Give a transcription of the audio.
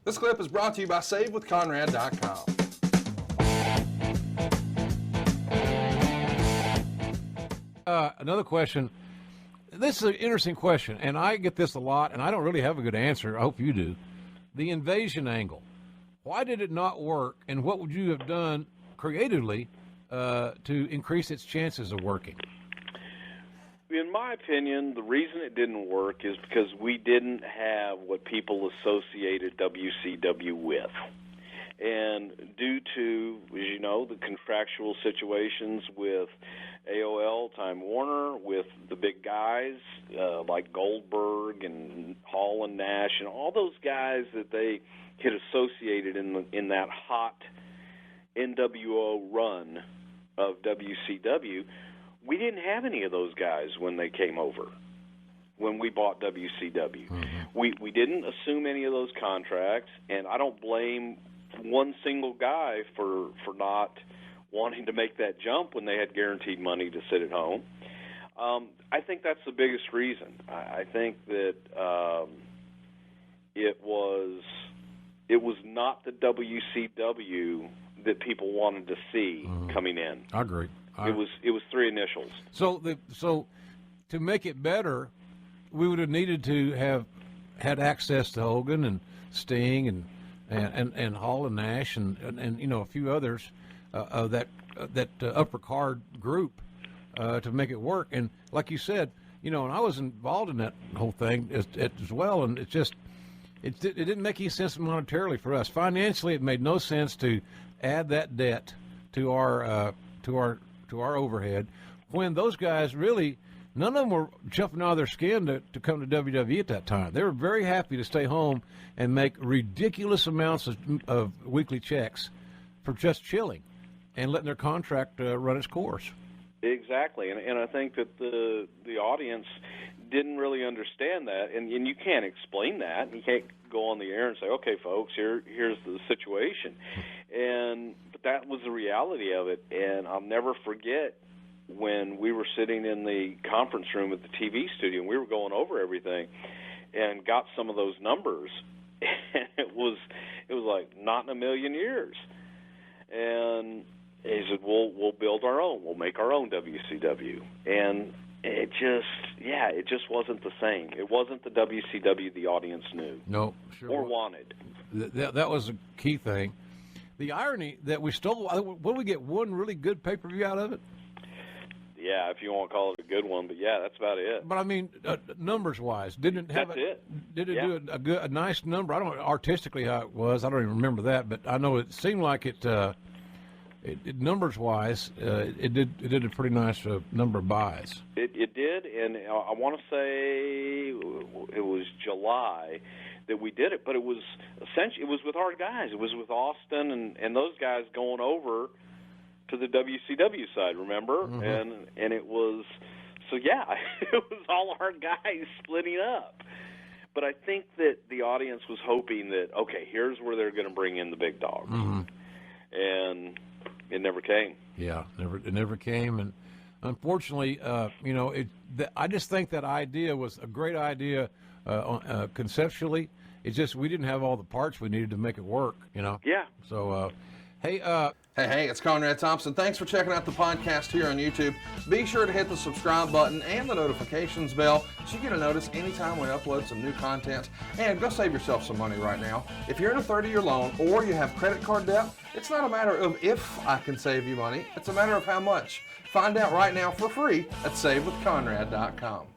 This clip is brought to you by SaveWithConrad.com. Another question. This is an interesting question, and I get this a lot, and I don't really have a good answer. I hope you do. The invasion angle. Why did it not work, and what would you have done creatively to increase its chances of working? In my opinion, the reason it didn't work is because we didn't have what people associated WCW with. And due to, as you know, the contractual situations with AOL, Time Warner, with the big guys like Goldberg and Hall and Nash and all those guys that they had associated in that hot NWO run of WCW, we didn't have any of those guys when they came over, when we bought WCW. Mm-hmm. We didn't assume any of those contracts, and I don't blame one single guy for not wanting to make that jump when they had guaranteed money to sit at home. I think that's the biggest reason. I think that it was not the WCW that people wanted to see coming in. I agree. It was three initials. So to make it better, we would have needed to have had access to Hogan and Sting and Hall and Nash and you know, a few others of that upper card group to make it work. And like you said, you know, and I was involved in that whole thing as well, and it didn't make any sense monetarily for us. Financially, it made no sense to add that debt to our overhead when those guys really, none of them were jumping out of their skin to come to WWE at that time. They were very happy to stay home and make ridiculous amounts of weekly checks for just chilling and letting their contract run its course. Exactly, and I think that the audience didn't really understand that, and you can't explain that. You can't go on the air and say, "Okay, folks, here's the situation," but that was the reality of it. And I'll never forget when we were sitting in the conference room at the TV studio, and we were going over everything, and got some of those numbers, and it was like not in a million years. And he said, "We'll build our own. We'll make our own WCW," and it just wasn't the same. It wasn't the WCW the audience knew. No, sure. Or wanted. That was a key thing. The irony that we stole, what did we get, one really good pay-per-view out of it? Yeah, if you want to call it a good one, but yeah, that's about it. But I mean, numbers-wise, didn't have that's it. Did it do a nice number? I don't know artistically how it was. I don't even remember that, but I know it seemed like it numbers-wise, it did a pretty nice number of buys. It did, and I want to say it was July that we did it, but it was essentially with our guys. It was with Austin and those guys going over to the WCW side, remember? Mm-hmm. And it was, so yeah, it was all our guys splitting up. But I think that the audience was hoping that, okay, here's where they're going to bring in the big dogs. Mm-hmm. And it never came. Yeah, it never came. And unfortunately, you know, I just think that idea was a great idea conceptually. It's just we didn't have all the parts we needed to make it work, you know? Yeah. So, Hey, it's Conrad Thompson. Thanks for checking out the podcast here on YouTube. Be sure to hit the subscribe button and the notifications bell so you get a notice anytime we upload some new content. And go save yourself some money right now. If you're in a 30-year loan or you have credit card debt, it's not a matter of if I can save you money. It's a matter of how much. Find out right now for free at SaveWithConrad.com.